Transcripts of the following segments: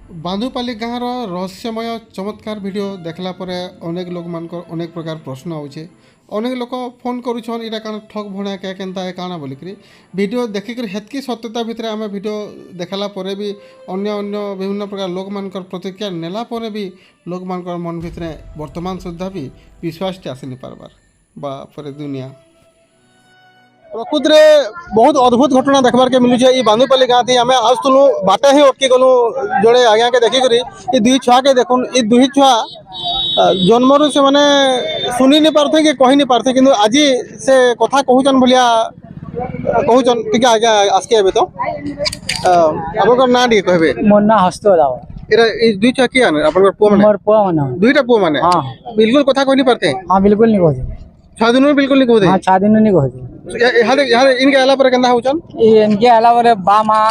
बांधुपाली गाँव रहस्यमय चमत्कार वीडियो देखला परे अनेक लोक मान अनेक प्रकार प्रश्न आउछे। अनेक लोक फोन करुछन इटा काना ठग भणा क्या केनता है काना बोलिकरी वीडियो देखिक हेतकी सत्यता भितर आम वीडियो देखला परे भी अन्य अन्य विभिन्न प्रकार लोक मान प्रतिक्रिया नेला परे भी लोक मान मन भितर वर्तमान सुद्धा भी विश्वास टे आसी पारबार बा परे दुनिया प्रकृति में बहुत अद्भुत घटना देखबार के मिलूँ। ये बांधुपाली गाँव थी आम आसुलू बाटे ही अटकी गलु जोड़े आज्ञा के देखिक ये दुई छुआ के देखुन ये दुई छुआ जन्मरू से मैंने शुनि नहीं पारथे कि कही नहीं पारथे किंतु आज से कथा कहूचन भलिया कहूचन टिके आज्ञा आसके एबे तो आपन ना डी कहबे मोर ना हस्तो दाव एरा ए दुई छुआ किया न आपन पुआ माने मोर पुआ माने दुईटा पुआ माने हां बिल्कुल कथा कही नहीं पारथे। हां बिल्कुल नहीं कहते 6 दिन में बिल्कुल नहीं कहते। हां 6 दिन नहीं कहते यहाँ इनके आला पर केंदा होचन ये इनके अलावा बा मां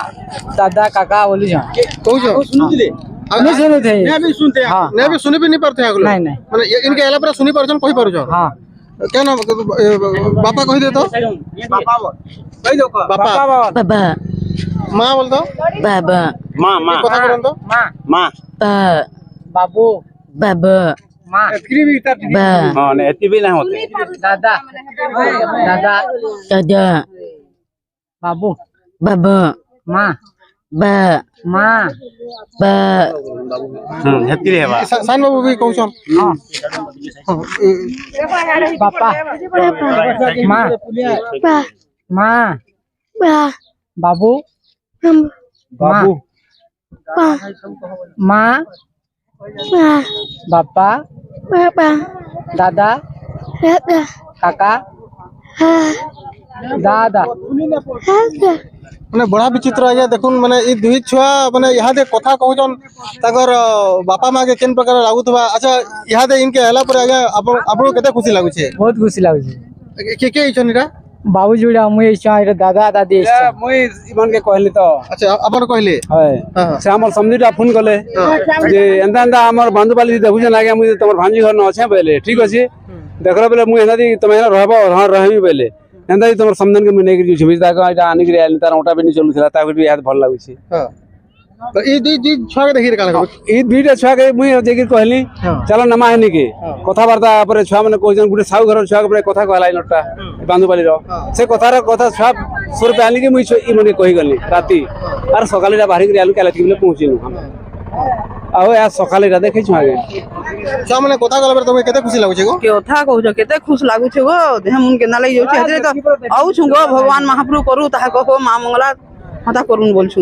दादा काका बोली जा कहूचो सुनुले नहीं सुने थे मैं भी सुनते हैं हाँ, मैं भी सुने भी नहीं पारते अगलो नहीं नहीं माने इनके आला पर सुनी पारछन कहि पारछो। हां क्या नाम बापा कहि दे तो बापा कहि दो बापा बाबा मां बोल दो बाबा मां मां कथा करन दो मां बा बाबू बाबा मां बा हां ने एती भी ना होते दादा दादा दादा बाबू बाबा मां बा मां बा हेती रे बा सान बाबू भी कहछन हां पापा मां बा मां बा बाबू बाबू बा मां बा बापा बाबा दादा दादा काका हा दादा हा माने बड़ा विचित्र आज्ञा देखुन माने ई दुई छुआ माने यहाँ दे कथा कहछन ताकर बापा माँ के केन प्रकार लागुतबा। अच्छा यहाँ दे इनके आला पर आज्ञा आपन केते खुशी लागु छे बहुत खुशी लागे के इछन इरा बाबू जुड़ा मुई चाहे दादा दादी मुई इमन के कहली तो अच्छा अपन कहले है से हमर समझीटा फोन कले जे एंदा एंदा हमर बांधुपाली देखु लागे मुई तमर भांजी घर न अच्छे बेले ठीक अछि देखला बेले मुई एंदा दी तमे रहबो हां रहबी बेले एंदा दी तमर समझन के मुई नै गिर छु बिता का इटा आनी गिर आली तार ओटा भी नि चलु थला ता भी याद भल लागु छी। हां तो ई दुई छुआ के देखि काला ई दुईटा छुआ के मुई जेगिर कहली चलो नमा हेनी के कथा वार्ता पर छुआ माने कहजन गुटे साउ घर छुआ के कथा कहला नटा बांधुपाली रो से कथार कथा छुआ सुर पे आली के मुई ई मने कहि गली राती आर सकालेटा बाहरी के आलू के लाती बेले पहुंचिनु हम आओ या सकालेटा देखै छु आगे छुआ माने कथा गला पर तमे केते खुशी लागु छे गो केथा कहू केते खुश लागू छे गो देह मन के ना लग जाउ छे तो आउ छु गो भगवान महाप्रभु करू ताहा कहो मां मंगला हता करूं बोल छु।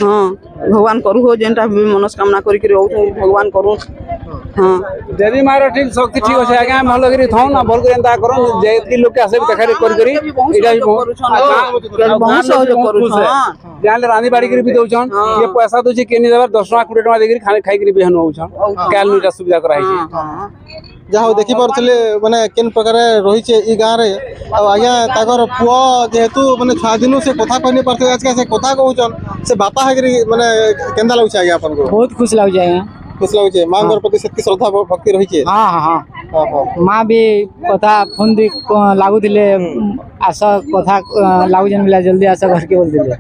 हां भगवान करू हो जेनटा भी मनस्कामना करी के रहू भगवान करू। हां देवी मारो ठीक शक्ति ठीक अछि आगे हम हलो गिरी थाउ ना बोल के एंता करू जे की लोग के आसे देखा करी करी इटा भी बहुत सहयोग करू छ। हां जान रानी बाड़ी के भी दउ छन ये पैसा दउ छी केनी देबर 10 टका 20 टका देगिरी खाने खाई के भी हनु छन काल नुटा सुविधा कराई छी जहाँ देखी पारे माने केन प्रकार रही ई गाँव में आज्ञा ताकर पुआ जेहेतु माने 6 दिन से कथा कह नहीं पारथे आज से कथा कहउचन से बापा हेगरी माने केंदा लागु आज्ञा आपन को बहुत खुश लाग जाए खुश लागु छे मां घर प्रति सेतकी श्रद्धा भक्ति रही छे। हां हां हां मां भी कथा फोन दी लागू दिले आशा कथा लागू जन मिला जल्दी आशा घर के बोल दिले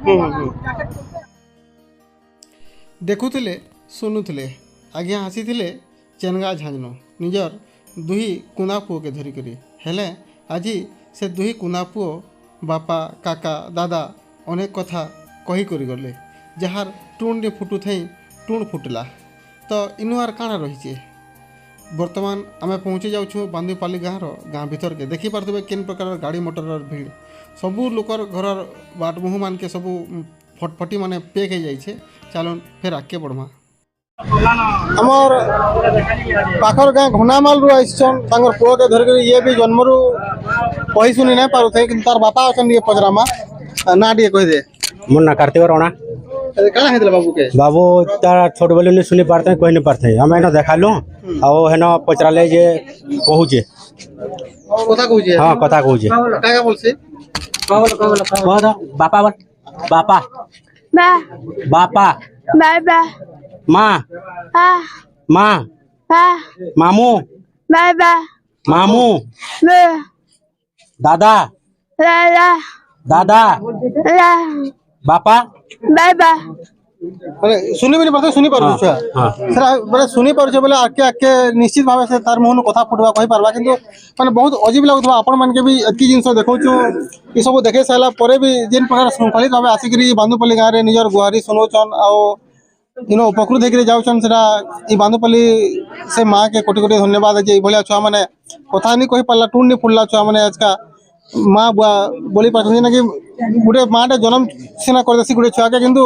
देखुथिले सुनुथिले आज्ञा हसीथिले चेनगा झांजनो निजर दुही कुना पुओ के धरी करी हेले आज से दुही कुना पुओ बापा काका दादा अनेक कथा कही करी गले जार टुण ने फुटू थई टुण फुटला तो इनुआर काଣା रही बर्तमान आम पहुँची जाऊँ बांधुपाली गाँव भीतर के देखी पारे केन प्रकार गाड़ी मोटर भीड़ सबू लोकर घर बाट मुँह मान के सबू फटफटी माने पेक हो जाइए। चलन फिर आगे बढ़मा आमर पाखर गाँ घनामाल रु आइसन पुआ के धरिक ये भी जन्मरू कही शुनि ना पारे कि तार बापा अच्छा पचरामा ना टे कह दे मोर ना कार्तिक राणा कहाँ है बाबू के बाबू तार छोट बेले नहीं सुनी पारते कह नहीं पारते हम एना देखालु आओ हेन पचराले जे कहूचे कथा कहूचे हां कथा कहूचे का बोलसे कह बापा बापा बा बापा बाबा माँ हा माँ हा मामू बाबा मामू बे दादा ला ला दादा ला बापा बाबा মানে শুনি বলি পারছে শুনি পারছো ছুয়া সেটা মানে শুনি পারছে বলে আকে নিশ্চিত ভাবে সে তার মুহন কথা ফুটবা কই পারবা কিন্তু মানে বহুত অজীব লাগুথবা আপন মানকে भी এতকি জিনিস দেখাউଛୁ এই সব দেখে সাইলা পরে भी যেন প্রকার শৃঙ্খলিত ভাবে আসিকি বান্দুপল্লী গাঁরে নিজর গুহারি শুনাউছন আও উপকৃত ହେଇକିରି ଯାଉଛନ୍ ସେଟା এই ବାନ୍ଦୁପଲ୍ଲୀ ସେ ମା କେ କୋଟି କୋଟି ଧନ୍ୟବାଦ ଅଛି ଏଇଭଳିଆ ଛୁଆ ମାନେ କଥା ନି କହି ପାରିଲା ଟୁଣି ଫୁଡଲା ଛୁଆ ମାନେ ଆଜକା ମା ବୁଆ ବୋଲି ପାରୁଛନ୍ତି ନା କି ଗୋଟେ ମାଟେ ଜନ୍ମ ସିନା କରିଦେସି ଗୋଟେ ଛୁଆକେ କିନ୍ତୁ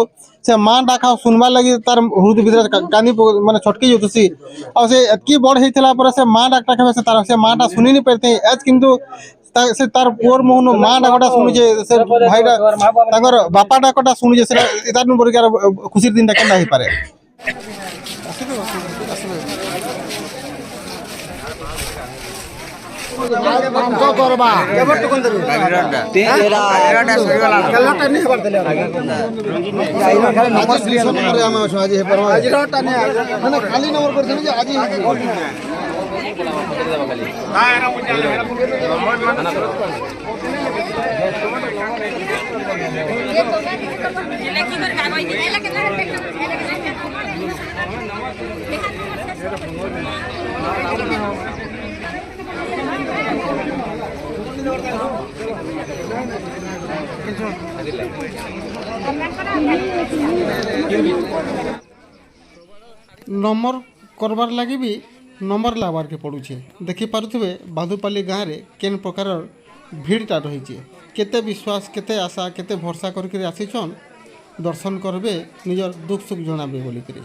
ସେ ମା ଡାକ ଶୁଣବାର୍ ଲାଗି ତାର ହୃଦ ଭିତରେ କାନ୍ଦି ମାନେ ଛଟକି ଯାଉଥିସି ଆଉ ସେ ଏତକି ବଡ଼ ହେଇଥିଲା ପରେ ସେ ମା ଡାକଟା କେବେ ସେ ତାର ସେ ମାଟା ଶୁଣି ନି ପାରିଥାଏ ଏଜ କିନ୍ତୁ ସେ ତାର ପୁଅର ମୁହଁରୁ ମା ଡାକଟା ଶୁଣିଛେ ସେ ଭାଇଟା ତାଙ୍କର ବାପା ଡାକଟା ଶୁଣିଛେ ସେଟା ତାର ପରିକାର ଖୁସିର ଦିନଟା କେନ୍ତା ହେଇପାରେ नंबर करबार लगी भी नंबर लाबार के पड़ुछे देखि पारुथिबे बादुपाली गाँव रे केन प्रकार भीड़टा रही केते विश्वास केते आशा केते भरसा करके आसीछन दर्शन करबे निजर दुख सुख जनाबे बोलिकरी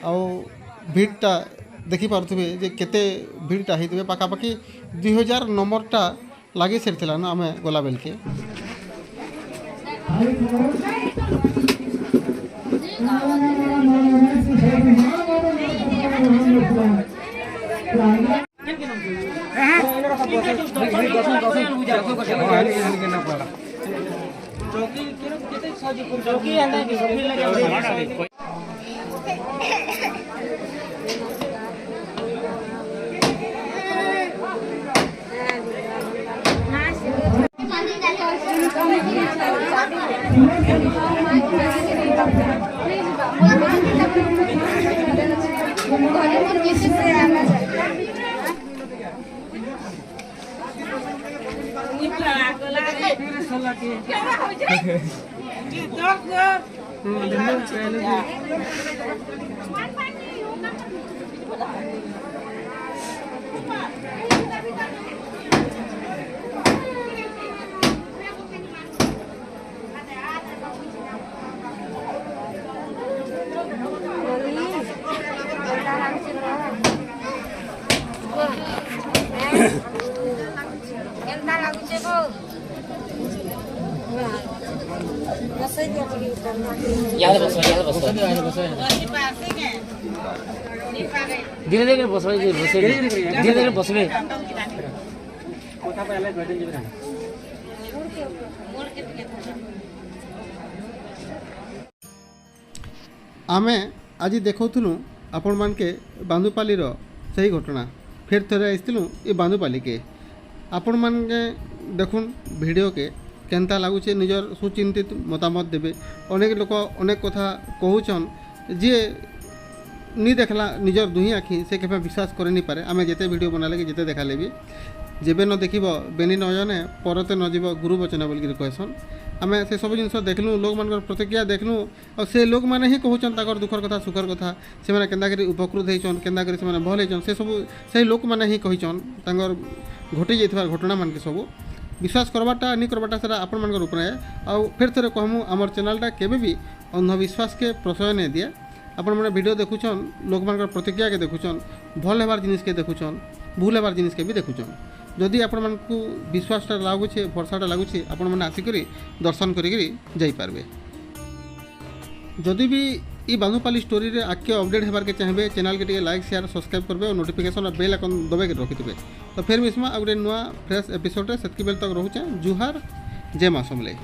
आउ भीड़टा देखि पारुथिबे जे केते भीड़टा हेतिबे पाखापाखि 2000 नंबरटा लागी सेरथिला ना आमे गला बेल के धीरे धीरे बसबे धीरे धीरे बसबे आमे आज देखौथुनु आपण मानके बांदुपाली रो सही घटना फिर थरे आइथिलु ए बांदुपाली के आपण मानके देखुन वीडियो के केनता लागुचे निजर सुचिंतित मतामत देबे अनेक लोक अनेक कथा कहूछन जे नी देखला निजर दुही आखि से केबे विश्वास करे नी पारे आमे जेते वीडियो बनाले कि जेते देखाले भी जेबे न देखिबो बेनी न जने परते न जीव गुरु वचन बोल कि कहसन आमे से सब जिनस देखलु लोक मानकर प्रतिक्रिया देखलु और से लोक माने ही कहूछन ताकर दुखर कथा सुखर कथा से माने केंदा करी उपकृत हेचन केंदा करी से माने भल हेचन से सब से लोक माने ही कहिचन तांगर घटी जेथबार घटना मान के सब विश्वास करवाटा नहीं करवाटा सेटा आपण मानकर ऊपर है आउ फिर थरे कहमु हमर चैनलटा केबे भी अंधविश्वास के प्रश्रय नहीं दिए आपण मैंने वीडियो देखुछन लोक मानकर प्रतिक्रिया के देखुछन भल हेबार जिनिस के देखुछन भूल हेबार जिनिस के भी देखुछन जदि आपण मानकु विश्वासटा लागुछे भरसाटा लागुछे आपण माने आसिकरी दर्शन करिकरी जाई पारबे जदि भी ई बांदुपाली स्टोरी रे आके अपडेट हेबार के चाहबे चैनल के लाइक शेयर सब्सक्राइब करबे और नोटिफिकेशन और बेल आइकन दबे के रखितबे तो फिर मिसमा आ गुटे नुआ फ्रेश एपिसोड रे सेतकी बेल तक रहूचे जुहार जय मां समले।